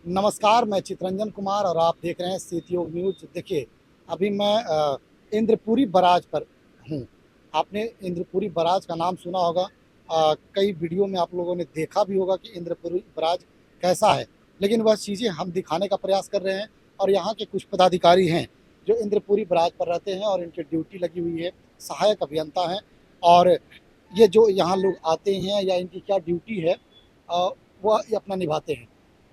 नमस्कार, मैं चितरंजन कुमार और आप देख रहे हैं सीटीओ न्यूज़। देखिए, अभी मैं इंद्रपुरी बराज पर हूँ। आपने इंद्रपुरी बराज का नाम सुना होगा। कई वीडियो में आप लोगों ने देखा भी होगा कि इंद्रपुरी बराज कैसा है, लेकिन वह चीज़ें हम दिखाने का प्रयास कर रहे हैं। और यहाँ के कुछ पदाधिकारी हैं, जो इंद्रपुरी बराज पर रहते हैं और इनकी ड्यूटी लगी हुई है, सहायक अभियंता हैं। और ये जो यहाँ लोग आते हैं या इनकी क्या ड्यूटी है, वह ये अपना निभाते हैं।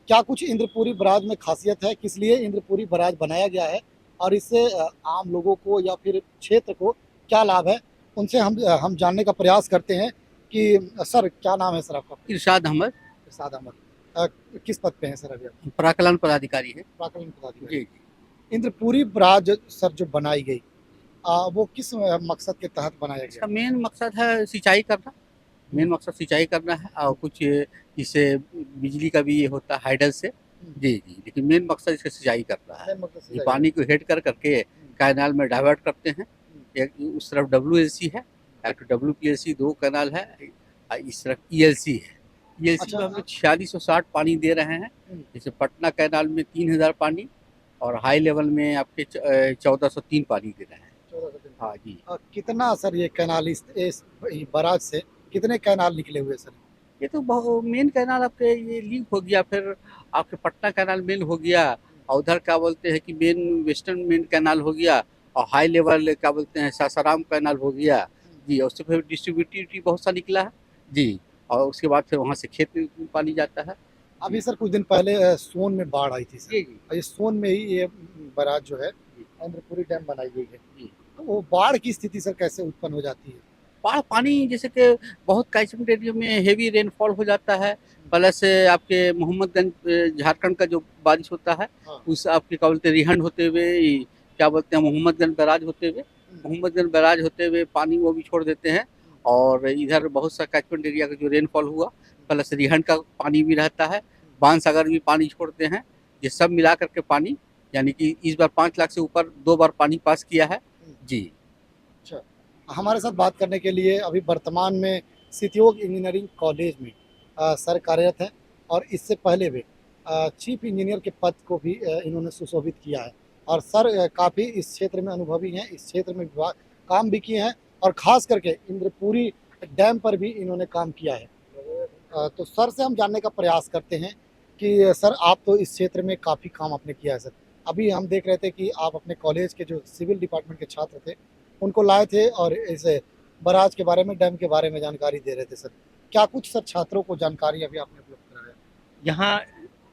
क्या कुछ इंद्रपुरी बराज में खासियत है, किस लिए इंद्रपुरी बराज बनाया गया है और इससे आम लोगों को या फिर क्षेत्र को क्या लाभ है, उनसे हम जानने का प्रयास करते हैं कि सर क्या नाम है सर आपका? इरशाद अहमद। इरशाद अहमद। अ, किस पद पे हैं सर अभी आप? प्राकलन पदाधिकारी है। प्राक्कलन पदाधिकारी। जी जी। इंद्रपुरी बराज सर जो बनाई गई, वो किस मकसद के तहत बनाया गया? इसका मेन मकसद है सिंचाई करना। मेन मकसद सिंचाई करना है और कुछ इससे बिजली का भी ये होता है हाइडल से। जी जी, लेकिन मेन मकसद इसका सिंचाई करना है। मेन मकसद ये सिंचाई पानी को हेड कर करके कैनाल में डाइवर्ट करते हैं। एक उस तरफ WLC है, एक WPLC, दो कैनाल है, और इस तरफ ELC है। ELC अच्छा, में हम लोग 4660 पानी दे रहे हैं। जैसे पटना कैनाल में 3000 पानी और हाई लेवल में आपके 1403 पानी दे रहे हैं। 14 दिन। हाँ जी। कितना सर ये कैनाल इस बराज से कितने कैनाल निकले हुए सर? ये तो मेन कैनाल आपके ये लीक हो गया, फिर आपके पटना कैनाल मेन हो गया, और उधर क्या बोलते हैं कि मेन वेस्टर्न मेन कैनाल हो गया, और हाई लेवल क्या बोलते हैं सासाराम कैनाल हो गया। जी, और उससे फिर डिस्ट्रीब्यूटिविटी बहुत सा निकला है। जी, और उसके बाद फिर वहाँ से खेत में पानी जाता है। अभी सर कुछ दिन पहले सोन में बाढ़ आई थी सर। जी जी और ये सोन में ही ये बराज जो है, जी इंद्रपुरी डैम बनाई गई है। जी। तो वो बाढ़ की स्थिति सर कैसे उत्पन्न हो जाती है? बाढ़ पानी जैसे कि बहुत कैचमेंट एरिया में हेवी रेनफॉल हो जाता है, प्लस आपके मोहम्मदगंज झारखंड का जो बारिश होता है, हाँ। उस आपके क्या बोलते हैं रिहंड होते हुए क्या बोलते हैं मोहम्मदगंज बैराज होते हुए, मोहम्मदगंज बैराज होते हुए पानी वो भी छोड़ देते हैं। और इधर बहुत सा कैचमेंट एरिया का जो रेनफॉल हुआ, प्लस रिहंड का पानी भी रहता है, बाणसागर भी पानी छोड़ते हैं। ये सब मिला करके पानी, यानी कि इस बार 5 लाख से ऊपर 2 बार पानी पास किया है। जी। अच्छा, हमारे साथ बात करने के लिए अभी वर्तमान में सितयोग इंजीनियरिंग कॉलेज में सर कार्यरत हैं। और इससे पहले वे चीफ इंजीनियर के पद को भी इन्होंने सुशोभित किया है। और सर काफ़ी इस क्षेत्र में अनुभवी हैं, इस क्षेत्र में काम भी किए हैं और ख़ास करके इंद्रपुरी डैम पर भी इन्होंने काम किया है। तो सर से हम जानने का प्रयास करते हैं कि सर आप तो इस क्षेत्र में काफ़ी काम आपने किया है सर। अभी हम देख रहे थे कि आप अपने कॉलेज के जो सिविल डिपार्टमेंट के छात्र थे, उनको लाए थे और इस बराज के बारे में, डैम के बारे में जानकारी दे रहे थे सर। क्या कुछ सर छात्रों को जानकारी अभी आपने उपलब्ध कराया? यहाँ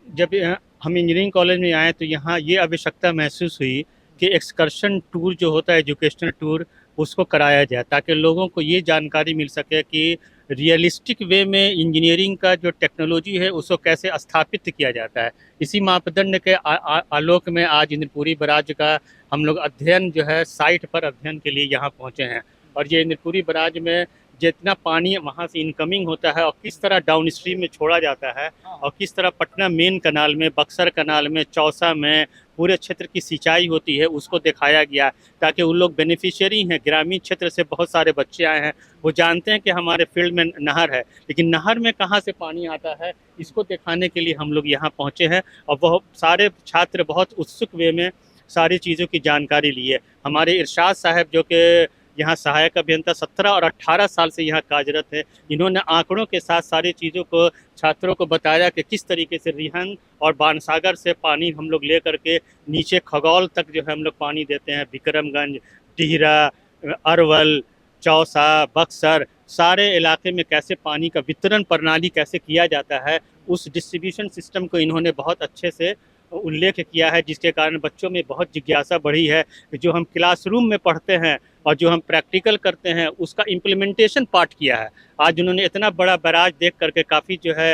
जब हम इंजीनियरिंग कॉलेज में आए तो यहाँ ये आवश्यकता महसूस हुई कि एक्सकर्शन टूर जो होता है, एजुकेशनल टूर, उसको कराया जाए ताकि लोगों को ये जानकारी मिल सके कि रियलिस्टिक वे में इंजीनियरिंग का जो टेक्नोलॉजी है उसको कैसे स्थापित किया जाता है। इसी मापदंड के आलोक में आज इंद्रपुरी बराज का हम लोग अध्ययन जो है साइट पर अध्ययन के लिए यहाँ पहुँचे हैं। और ये इंद्रपुरी बराज में जितना पानी वहाँ से इनकमिंग होता है और किस तरह डाउन स्ट्रीम में छोड़ा जाता है, और किस तरह पटना मेन कनाल में, बक्सर कनाल में, चौसा में पूरे क्षेत्र की सिंचाई होती है, उसको दिखाया गया ताकि उन लोग बेनिफिशियरी हैं, ग्रामीण क्षेत्र से बहुत सारे बच्चे आए हैं, वो जानते हैं कि हमारे फील्ड में नहर है, लेकिन नहर में कहाँ से पानी आता है इसको दिखाने के लिए हम लोग यहाँ पहुँचे हैं। और बहुत सारे छात्र बहुत उत्सुक वे में सारी चीज़ों की जानकारी लिए। हमारे इरशाद साहब जो कि यहाँ सहायक अभियंता 17 और 18 साल से यहाँ कार्यरत है, इन्होंने आंकड़ों के साथ सारी चीज़ों को छात्रों को बताया कि किस तरीके से रिहंद और बाणसागर से पानी हम लोग ले करके नीचे खगौल तक जो है हम लोग पानी देते हैं। विक्रमगंज, टिहरा, अरवल, चौसा, बक्सर, सारे इलाके में कैसे पानी का वितरण प्रणाली कैसे किया जाता है, उस डिस्ट्रीब्यूशन सिस्टम को इन्होंने बहुत अच्छे से उल्लेख किया है, जिसके कारण बच्चों में बहुत जिज्ञासा बढ़ी है कि जो हम क्लासरूम में पढ़ते हैं और जो हम प्रैक्टिकल करते हैं उसका इम्प्लीमेंटेशन पार्ट किया है। आज उन्होंने इतना बड़ा बैराज देख करके काफ़ी जो है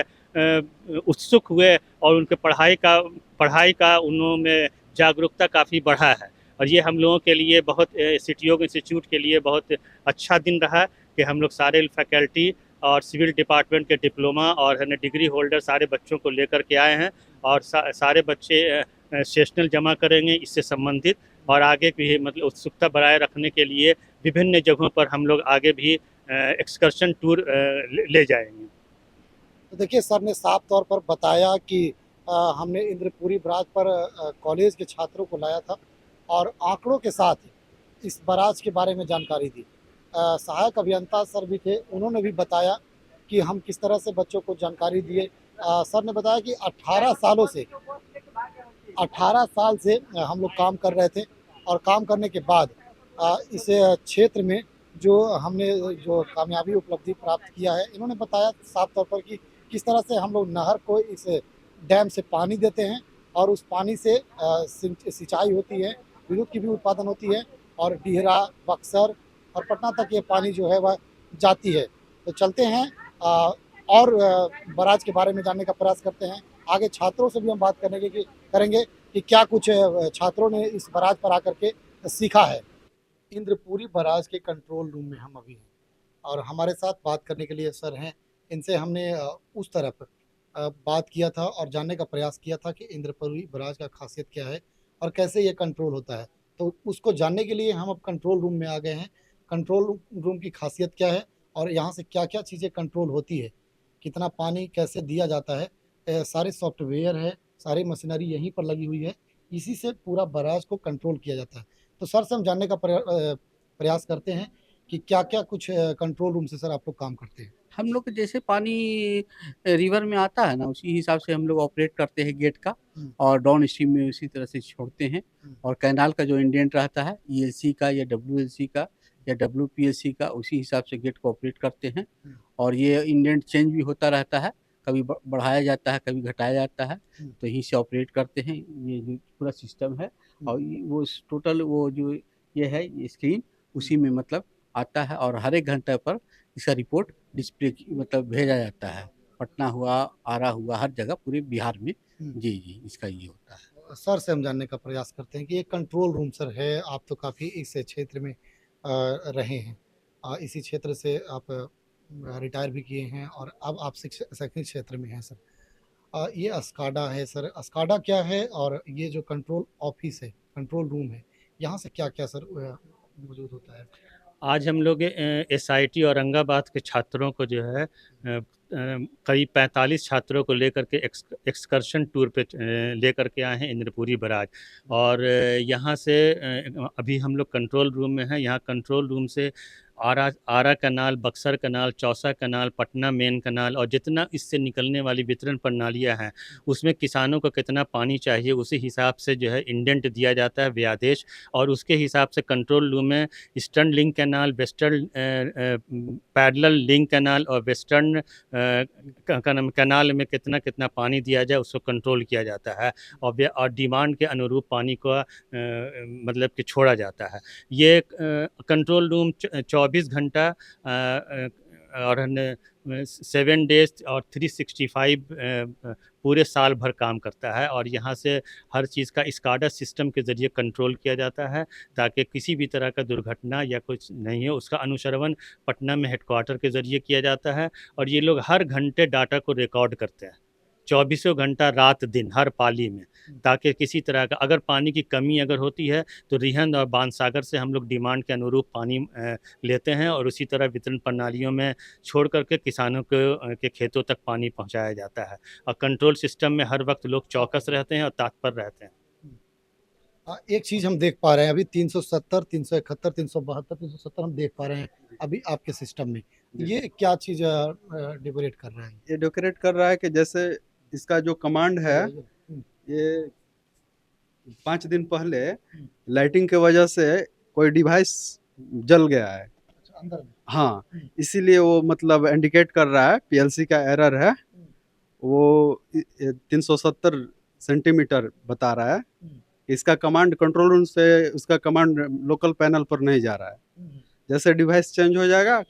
उत्सुक हुए और उनके पढ़ाई का उन्होंने जागरूकता काफ़ी बढ़ा है। और ये हम लोगों के लिए बहुत सिटीयोग इंस्टीट्यूट के लिए बहुत अच्छा दिन रहा कि हम लोग सारे फैकल्टी और सिविल डिपार्टमेंट के डिप्लोमा और डिग्री होल्डर सारे बच्चों को लेकर के आए हैं। और सारे बच्चे सेशनल जमा करेंगे इससे संबंधित, और आगे भी मतलब उत्सुकता बनाए रखने के लिए विभिन्न जगहों पर हम लोग आगे भी एक्सकर्शन टूर ले जाएंगे। तो देखिए, सर ने साफ तौर पर बताया कि हमने इंद्रपुरी बराज पर कॉलेज के छात्रों को लाया था और आंकड़ों के साथ इस बराज के बारे में जानकारी दी। सहायक अभियंता सर भी थे, उन्होंने भी बताया कि हम किस तरह से बच्चों को जानकारी दिए। सर ने बताया कि 18 साल से हम लोग काम कर रहे थे और काम करने के बाद इस क्षेत्र में जो हमने जो कामयाबी उपलब्धि प्राप्त किया है, इन्होंने बताया साफ तौर पर कि किस तरह से हम लोग नहर को इस डैम से पानी देते हैं और उस पानी से सिंचाई होती है, विद्युत की भी उत्पादन होती है और डीहरा, बक्सर और पटना तक ये पानी जो है वह जाती है। तो चलते हैं और बराज के बारे में जानने का प्रयास करते हैं। आगे छात्रों से भी हम बात करेंगे कि क्या कुछ छात्रों ने इस बराज पर आकर के सीखा है। इंद्रपुरी बराज के कंट्रोल रूम में हम अभी हैं और हमारे साथ बात करने के लिए सर हैं। इनसे हमने उस तरफ बात किया था और जानने का प्रयास किया था कि इंद्रपुरी बराज का खासियत क्या है और कैसे ये कंट्रोल होता है। तो उसको जानने के लिए हम अब कंट्रोल रूम में आ गए हैं। कंट्रोल रूम की खासियत क्या है और यहाँ से क्या-क्या चीज़ें कंट्रोल होती है, कितना पानी कैसे दिया जाता है, सारे सॉफ्टवेयर है, सारी मशीनरी यहीं पर लगी हुई है, इसी से पूरा बराज को कंट्रोल किया जाता है। तो सर से हम जानने का प्रयास करते हैं कि क्या-क्या कुछ कंट्रोल रूम से सर आप लोग काम करते हैं? हम लोग के जैसे पानी रिवर में आता है ना, उसी हिसाब से हम लोग ऑपरेट करते हैं गेट का और डाउन स्ट्रीम में उसी तरह से छोड़ते हैं। और कैनाल का जो इंडेंट रहता है ईएलसी का या डब्ल्यूएलसी का या डब्ल्यूपीएससी का, उसी हिसाब से गेट को ऑपरेट करते हैं। और ये इंडेंट चेंज भी होता रहता है, कभी बढ़ाया जाता है, कभी घटाया जाता है, तो यहीं से ऑपरेट करते हैं। ये जो पूरा सिस्टम है और वो टोटल वो जो ये है ये स्क्रीन, उसी में मतलब आता है और हर एक घंटे पर इसका रिपोर्ट डिस्प्ले मतलब भेजा जाता है। पटना हुआ, आरा हुआ, हर जगह पूरे बिहार में। जी, इसका ये होता है। सर से हम जानने का प्रयास करते हैं कि ये कंट्रोल रूम सर है, आप तो काफ़ी इस क्षेत्र में रहे हैं। इसी क्षेत्र से आप रिटायर भी किए हैं और अब आप शैक्षणिक क्षेत्र में हैं सर। ये अस्काडा है सर, अस्काडा क्या है और ये जो कंट्रोल ऑफिस है, कंट्रोल रूम है, यहाँ से क्या-क्या सर मौजूद होता है? आज हम लोग एसआईटी औरंगाबाद के छात्रों को जो है करीब 45 छात्रों को लेकर के एक्सकर्शन टूर पे लेकर के आए हैं इंद्रपुरी बराज। और यहाँ से अभी हम लोग कंट्रोल रूम में हैं। यहाँ कंट्रोल रूम से आरा कनाल, बक्सर कनाल, चौसा कनाल, पटना मेन कनाल और जितना इससे निकलने वाली वितरण प्रणालियाँ हैं, उसमें किसानों को कितना पानी चाहिए उसी हिसाब से जो है इंडेंट दिया जाता है, व्यादेश। और उसके हिसाब से कंट्रोल रूम में eastern link canal, western parallel link canal और वेस्टर्न कैनाल में कितना कितना पानी दिया जाए उसको कंट्रोल किया जाता है और डिमांड के अनुरूप पानी को मतलब कि छोड़ा जाता है। ये कंट्रोल रूम 24 घंटा और 7 डेज और 365 पूरे साल भर काम करता है। और यहाँ से हर चीज़ का स्काडा सिस्टम के ज़रिए कंट्रोल किया जाता है ताकि किसी भी तरह का दुर्घटना या कुछ नहीं हो। उसका अनुश्रवण पटना में हेडक्वार्टर के ज़रिए किया जाता है और ये लोग हर घंटे डाटा को रिकॉर्ड करते हैं, 24 घंटा रात दिन हर पाली में, ताकि किसी तरह का अगर पानी की कमी अगर होती है तो रिहंद और बाणसागर से हम लोग डिमांड के अनुरूप पानी लेते हैं और उसी तरह वितरण प्रणालियों में छोड़ करके किसानों के खेतों तक पानी पहुंचाया जाता है। और कंट्रोल सिस्टम में हर वक्त लोग चौकस रहते हैं और तत्पर रहते हैं। एक चीज़ हम देख पा रहे हैं अभी 370, 371, 372, 370 हम देख पा रहे हैं अभी आपके सिस्टम में। ये क्या चीज़ डेकोरेट कर रहा है? ये डेकोरेट कर रहा है कि जैसे इसका जो कमांड है, ये 5 दिन पहले लाइटिंग के वजह से कोई डिवाइस जल गया है। अच्छा, अंदर में। हाँ, इसीलिए वो मतलब इंडिकेट कर रहा है, पीएलसी का एरर है। वो 370 सेंटीमीटर बता रहा है। इसका कमांड कंट्रोल रूम से उसका कमांड लोकल पैनल पर नहीं जा रहा है। जैसे डिवाइस चेंज हो जाएगा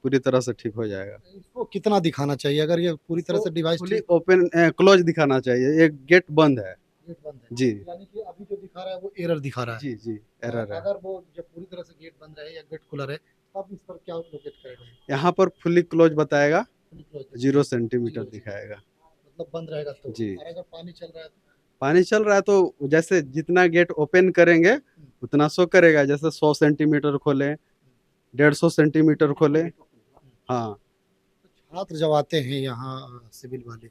पूरी तरह से ठीक हो जाएगा। इसको कितना दिखाना चाहिए अगर ये पूरी तरह से डिवाइस फुली ओपन क्लोज दिखाना चाहिए। एक गेट बंद है गेट बंद है? जी। यानी कि अभी जो दिखा रहा है वो एरर दिखा रहा है। जी जी, एरर है। अगर वो जब पूरी तरह से गेट बंद रहे या गेट खुला रहे तब इस पर क्या लोकेट करेगा? यहाँ पर फुली क्लोज बताएगा, फुली क्लोज 0 सेंटीमीटर दिखाएगा। मतलब बंद रहेगा तो। जी। और अगर पानी चल रहा है तो? पानी चल रहा है तो जैसे जितना गेट ओपन करेंगे उतना शो करेगा। जैसे 100 सेंटीमीटर खोले, 150 सेंटीमीटर खोले। हाँ, छात्र जब आते हैं यहाँ सिविल वाले,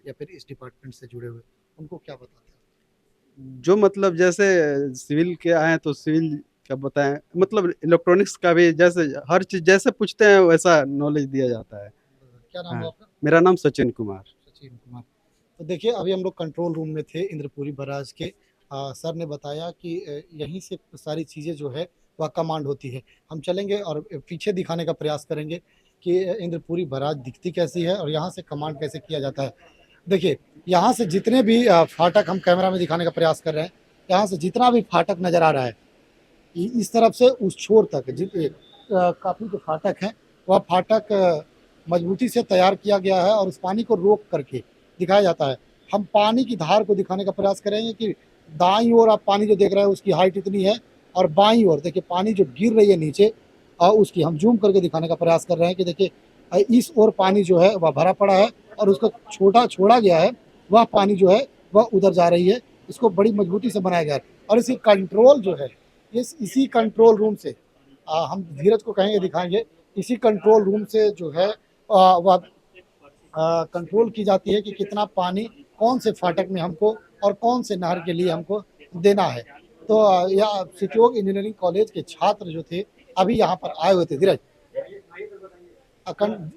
या फिर इस डिपार्टमेंट से जुड़े हुए, उनको क्या बताते हैं? जो मतलब जैसे सिविल के आए तो सिविल क्या बताएं, मतलब इलेक्ट्रॉनिक्स का भी जैसे हर चीज जैसे पूछते हैं वैसा नॉलेज दिया जाता है। क्या नाम है हाँ, आपका? मेरा नाम सचिन कुमार। सचिन कुमार। तो देखिए अभी हम लोग कंट्रोल रूम में थे इंद्रपुरी बराज के। सर ने बताया कि यहीं से सारी चीज़ें जो है वह कमांड होती है। हम चलेंगे और पीछे दिखाने का प्रयास करेंगे कि इंद्रपुरी बराज दिखती कैसी है और यहाँ से कमांड कैसे किया जाता है। देखिए यहाँ से जितने भी फाटक हम कैमरा में दिखाने का प्रयास कर रहे हैं, यहाँ से जितना भी फाटक नज़र आ रहा है, इस तरफ से उस छोर तक काफ़ी जो फाटक हैं वह फाटक मजबूती से तैयार किया गया है और उस पानी को रोक करके दिखाया जाता है। हम पानी की धार को दिखाने का प्रयास करेंगे कि दाईं ओर आप पानी जो देख रहे हैं उसकी हाइट इतनी है और बाईं ओर देखिए पानी जो गिर रही है नीचे, उसकी हम जूम करके दिखाने का प्रयास कर रहे हैं कि देखिए इस ओर पानी जो है वह भरा पड़ा है और उसको छोड़ा गया है, वह पानी जो है वह उधर जा रही है। इसको बड़ी मजबूती से बनाया गया है और इसकी कंट्रोल जो है इसी कंट्रोल रूम से हम धीरज को कहेंगे दिखाएंगे, इसी कंट्रोल रूम से जो है वह कंट्रोल की जाती है कि कितना पानी कौन से फाटक में हमको और कौन से नहर के लिए हमको देना है। तो यह सिटी इंजीनियरिंग कॉलेज के छात्र जो थे अभी यहाँ पर आए हुए थे। धीरज,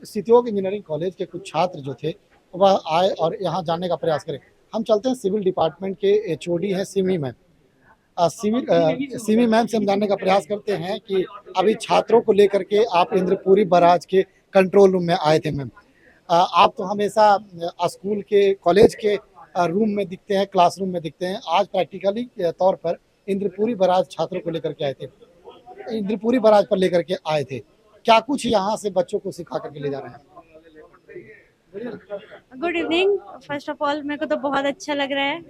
सिटी इंजीनियरिंग कॉलेज के कुछ छात्र जो थे वह आए और यहाँ जानने का प्रयास करें। हम चलते हैं सिविल डिपार्टमेंट के एचओडी हैं सिमी मैम। सिमी मैम से हम जानने का प्रयास करते हैं कि अभी छात्रों को लेकर के आप इंद्रपुरी बराज के कंट्रोल रूम में आए थे मैम। आप तो हमेशा स्कूल के कॉलेज के रूम में दिखते हैं, क्लासरूम में दिखते हैं, आज प्रैक्टिकली तौर पर इंद्रपुरी बराज छात्रों को लेकर के आए थे, इंद्रपुरी बराज पर लेकर के आए थे। क्या कुछ यहाँ से बच्चों को सिखा करके ले जा रहे हैं? Good evening. First of all मेरे को तो बहुत अच्छा लग रहा है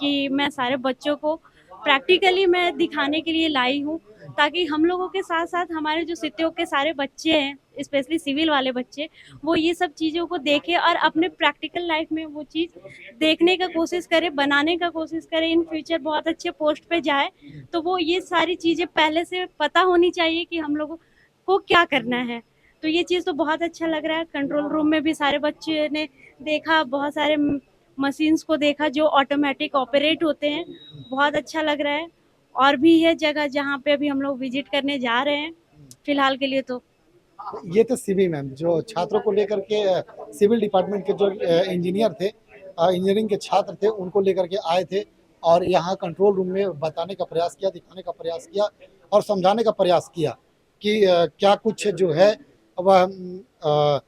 कि मैं सारे बच्चों को प्रैक्टिकली मैं दिखाने के लिए लाई हूँ, ताकि हम लोगों के साथ साथ हमारे जो सित्योग के सारे बच्चे हैं, स्पेशली सिविल वाले बच्चे, वो ये सब चीज़ों को देखें और अपने प्रैक्टिकल लाइफ में वो चीज़ देखने का कोशिश करें, बनाने का कोशिश करें, इन फ्यूचर बहुत अच्छे पोस्ट पे जाए। तो वो ये सारी चीज़ें पहले से पता होनी चाहिए कि हम लोगों को क्या करना है। तो ये चीज़ तो बहुत अच्छा लग रहा है। कंट्रोल रूम में भी सारे बच्चे ने देखा, बहुत सारे मशीन्स को देखा जो ऑटोमेटिक ऑपरेट होते हैं, बहुत अच्छा लग रहा है। और भी है जगह जहाँ पे अभी हम लोग विजिट करने जा रहे हैं फिलहाल के लिए। तो ये तो सिमी मैम जो छात्रों को लेकर के सिविल डिपार्टमेंट के जो इंजीनियर थे, इंजीनियरिंग के छात्र थे, उनको लेकर के आए थे और यहाँ कंट्रोल रूम में बताने का प्रयास किया, दिखाने का प्रयास किया और समझाने का प्रयास किया कि क्या कुछ जो है वह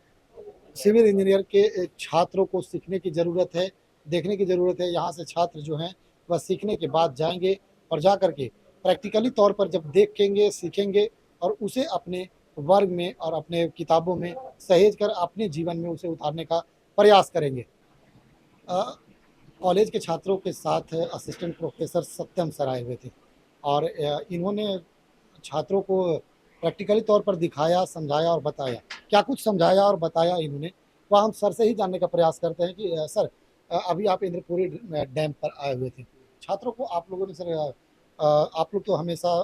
सिविल इंजीनियर के छात्रों को सीखने की ज़रूरत है, देखने की ज़रूरत है। यहाँ से छात्र जो हैं वह सीखने के बाद जाएंगे और जा कर के प्रैक्टिकली तौर पर जब देखेंगे, सीखेंगे और उसे अपने वर्ग में और अपने किताबों में सहेज कर अपने जीवन में उसे उतारने का प्रयास करेंगे। कॉलेज के छात्रों के साथ असिस्टेंट प्रोफेसर सत्यम सर आए हुए थे और इन्होंने छात्रों को प्रैक्टिकली तौर पर दिखाया, समझाया और बताया। क्या कुछ समझाया और बताया इन्होंने, वह हम सर से ही जानने का प्रयास करते हैं कि सर अभी आप इंद्रपुरी डैम पर आए हुए थे, छात्रों को आप लोगों ने सर आप लोग तो हमेशा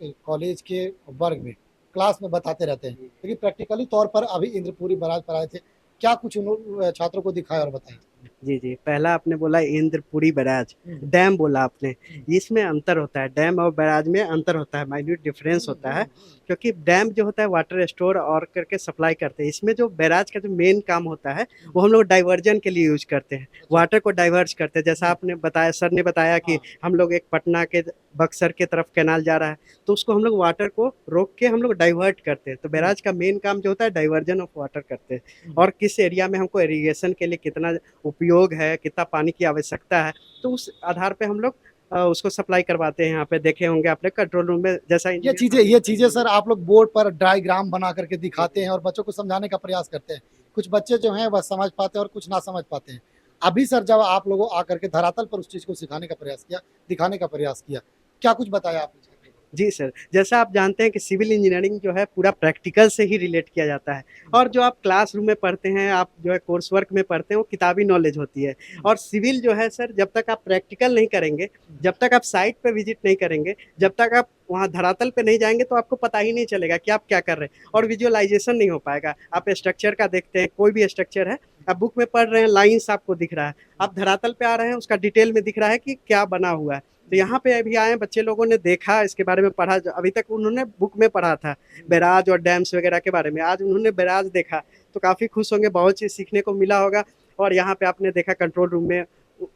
कॉलेज के वर्ग में क्लास में बताते रहते हैं, लेकिन प्रैक्टिकली तौर पर अभी इंद्रपुरी बराज पर आए थे, क्या कुछ उन्होंने छात्रों को दिखाया और बताया? जी जी, पहला आपने बोला इंद्रपुरी बैराज, डैम बोला आपने, इसमें अंतर होता है, डैम और बैराज में अंतर होता है, माइन्यूट डिफरेंस होता है, क्योंकि डैम जो होता है वाटर स्टोर और करके सप्लाई करते हैं। इसमें जो बैराज का जो मेन काम होता है वो हम लोग डाइवर्जन के लिए यूज करते हैं, वाटर को डाइवर्ज करते हैं। जैसा आपने बताया, सर ने बताया कि हम लोग एक पटना के बक्सर के तरफ कैनाल जा रहा है, तो उसको हम लोग वाटर को रोक के हम लोग डाइवर्ट करते हैं। तो बैराज का मेन काम जो होता है डाइवर्जन ऑफ वाटर करते हैं, और किस एरिया में हमको इरिगेशन के लिए कितना उपयोग है, कितना पानी की आवश्यकता है, तो उस आधार पे हम लोग उसको सप्लाई करवाते हैं। यहाँ पे देखे होंगे आपने कंट्रोल रूम में जैसा ये चीजें सर आप लोग बोर्ड पर डायग्राम बना करके दिखाते हैं और बच्चों को समझाने का प्रयास करते हैं। कुछ बच्चे जो हैं वह समझ पाते हैं और कुछ ना समझ पाते हैं। अभी सर जब आप लोगों आकर के धरातल पर उस चीज को सिखाने का प्रयास किया, दिखाने का प्रयास किया, क्या कुछ बताया आपने? जी सर, जैसा आप जानते हैं कि सिविल इंजीनियरिंग जो है पूरा प्रैक्टिकल से ही रिलेट किया जाता है, और जो आप क्लासरूम में पढ़ते हैं, आप जो है कोर्स वर्क में पढ़ते हैं, वो किताबी नॉलेज होती है। और सिविल जो है सर, जब तक आप प्रैक्टिकल नहीं करेंगे, जब तक आप साइट पे विजिट नहीं करेंगे, जब तक आप वहाँ धरातल पे नहीं जाएंगे, तो आपको पता ही नहीं चलेगा कि आप क्या कर रहे हैं, और विजुअलाइजेशन नहीं हो पाएगा। आप स्ट्रक्चर का देखते हैं, कोई भी स्ट्रक्चर है, आप बुक में पढ़ रहे हैं, लाइंस आपको दिख रहा है, आप धरातल पे आ रहे हैं, उसका डिटेल में दिख रहा है कि क्या बना हुआ है। तो यहाँ पे अभी आए बच्चे लोगों ने देखा, इसके बारे में पढ़ा, अभी तक उन्होंने बुक में पढ़ा था बैराज और डैम्स वगैरह के बारे में, आज उन्होंने बैराज देखा तो काफ़ी खुश होंगे, बहुत चीज़ सीखने को मिला होगा। और यहाँ पे आपने देखा कंट्रोल रूम में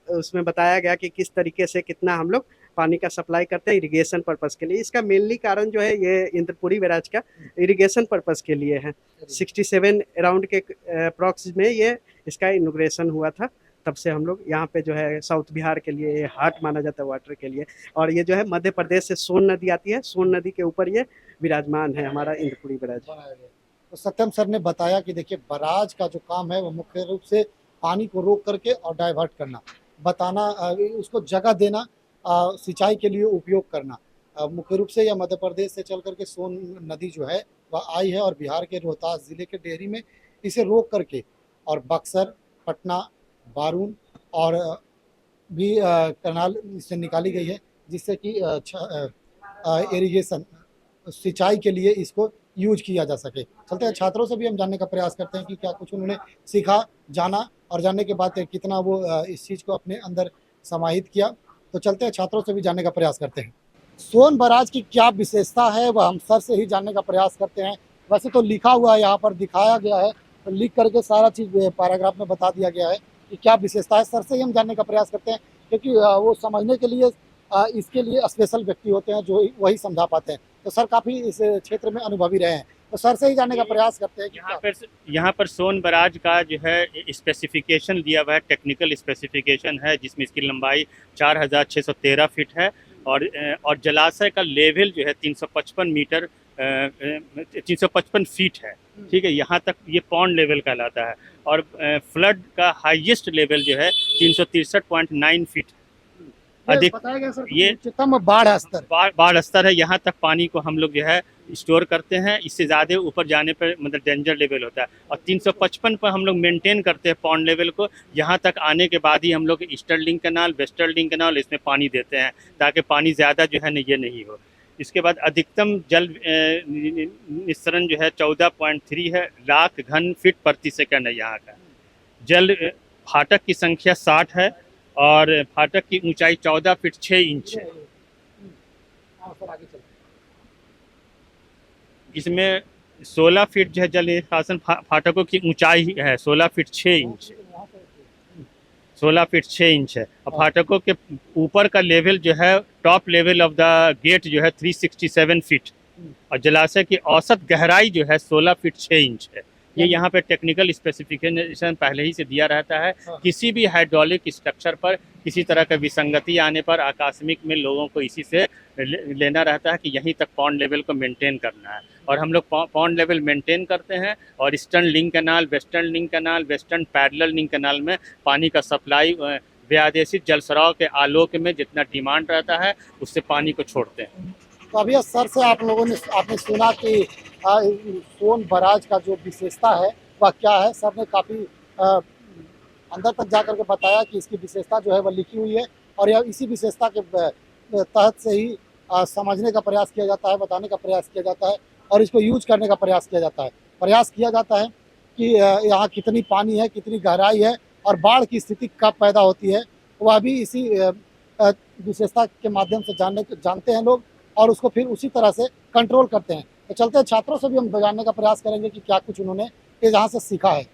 उसमें बताया गया कि किस तरीके से कितना हम लोग पानी का सप्लाई करते हैं इरिगेशन पर्पज़ के लिए। इसका मेनली कारण जो है ये इंद्रपुरी बैराज का इरिगेशन पर्पज़ के लिए है। 67 अराउंड के अप्रॉक्स में ये इसका इनॉग्रेशन हुआ था, तब से हम लोग यहाँ पे जो है साउथ बिहार के लिए ये हार्ट माना जाता है वाटर के लिए। और ये जो है मध्य प्रदेश से सोन नदी आती है, सोन नदी के ऊपर ये विराजमान है हमारा इंद्रपुरी बैराज। बनाया गया। तो सत्यम सर ने बताया कि देखिए बराज का जो काम है वो मुख्य रूप से पानी को रोक करके और डाइवर्ट करना, बताना, उसको जगह देना, सिंचाई के लिए उपयोग करना। मुख्य रूप से यह मध्य प्रदेश से चल करके सोन नदी जो है वह आई है और बिहार के रोहतास जिले के डेहरी में इसे रोक करके और बक्सर, पटना, बारून और भी कनाल इससे निकाली गई है, जिससे कि इरिगेशन सिंचाई के लिए इसको यूज किया जा सके। चलते हैं छात्रों से भी हम जानने का प्रयास करते हैं कि क्या कुछ उन्होंने सीखा, जाना और जानने के बाद कितना वो इस चीज़ को अपने अंदर समाहित किया। तो चलते हैं छात्रों से भी जानने का प्रयास करते हैं। सोन बराज की क्या विशेषता है वह हम सर से ही जानने का प्रयास करते हैं। वैसे तो लिखा हुआ है, यहाँ पर दिखाया गया है, तो लिख करके सारा चीज़ पैराग्राफ में बता दिया गया है कि क्या विशेषता है। सर से ही हम जानने का प्रयास करते हैं क्योंकि वो समझने के लिए इसके लिए स्पेशल व्यक्ति होते हैं जो वही समझा पाते हैं। तो सर काफ़ी इस क्षेत्र में अनुभवी रहे हैं, तो सर से ही जानने का प्रयास करते हैं कि यहाँ पर सोन बराज का जो है स्पेसिफिकेशन दिया हुआ है, टेक्निकल स्पेसिफिकेशन है, जिसमें इसकी लंबाई 4613 फीट है और जलाशय का लेवल जो है 355 मीटर 355 फीट है। ठीक है, यहाँ तक ये पॉन्ड लेवल कहलाता है। और फ्लड का हाईएस्ट लेवल जो है 363.9 फीट अधिक, बताया गया सर, ये उच्चतम बाढ़ स्तर बाढ़ स्तर है। यहाँ तक पानी को हम लोग जो है स्टोर करते हैं, इससे ज़्यादा ऊपर जाने पर मतलब डेंजर लेवल होता है। और 355 पर हम लोग मेंटेन करते हैं पॉन्ड लेवल को। यहाँ तक आने के बाद ही हम लोग ईस्टर्लिंग कैनाल, वेस्टर्लिंग कैनाल इसमें पानी देते हैं ताकि पानी ज़्यादा जो है न ये नहीं हो। इसके बाद अधिकतम जल निस्सरण जो है 14.3 है लाख घन फीट प्रति सेकंड है यहाँ का। जल फाटक की संख्या 60 है और फाटक की ऊंचाई 14 फीट 6 इंच है। इसमें 16 फीट जो है जल निष्कासन फाटकों की ऊंचाई है 16 फीट 6 इंच, 16 फीट 6 इंच है। और फाटकों के ऊपर का लेवल जो है top level of the gate जो है 367 फीट और जलाशय की औसत गहराई जो है 16 फीट 6 इंच है। ये यहाँ पे टेक्निकल स्पेसिफिकेशन पहले ही से दिया रहता है। किसी भी हाइड्रोलिक स्ट्रक्चर पर किसी तरह का विसंगति आने पर आकस्मिक में लोगों को इसी से लेना रहता है कि यहीं तक पॉन्ड लेवल को मेंटेन करना है। और हम लोग पॉन्ड लेवल मेंटेन करते हैं और eastern link canal, western link canal, western parallel link canal में पानी का सप्लाई व्यादेशित जलस्राव के आलोक में जितना डिमांड रहता है उससे पानी को छोड़ते हैं। तो अभी सर से आपने सुना कि सोन बराज का जो विशेषता है वह क्या है। सर ने काफ़ी अंदर तक जा कर के बताया कि इसकी विशेषता जो है वह लिखी हुई है और यह इसी विशेषता के तहत से ही समझने का प्रयास किया जाता है, बताने का प्रयास किया जाता है और इसको यूज करने का प्रयास किया जाता है। प्रयास किया जाता है कि यहाँ कितनी पानी है, कितनी गहराई है और बाढ़ की स्थिति कब पैदा होती है, वह भी इसी विशेषता के माध्यम से जानते हैं लोग और उसको फिर उसी तरह से कंट्रोल करते हैं। तो चलते हैं छात्रों से भी हम जानने का प्रयास करेंगे कि क्या कुछ उन्होंने यहाँ से सीखा है।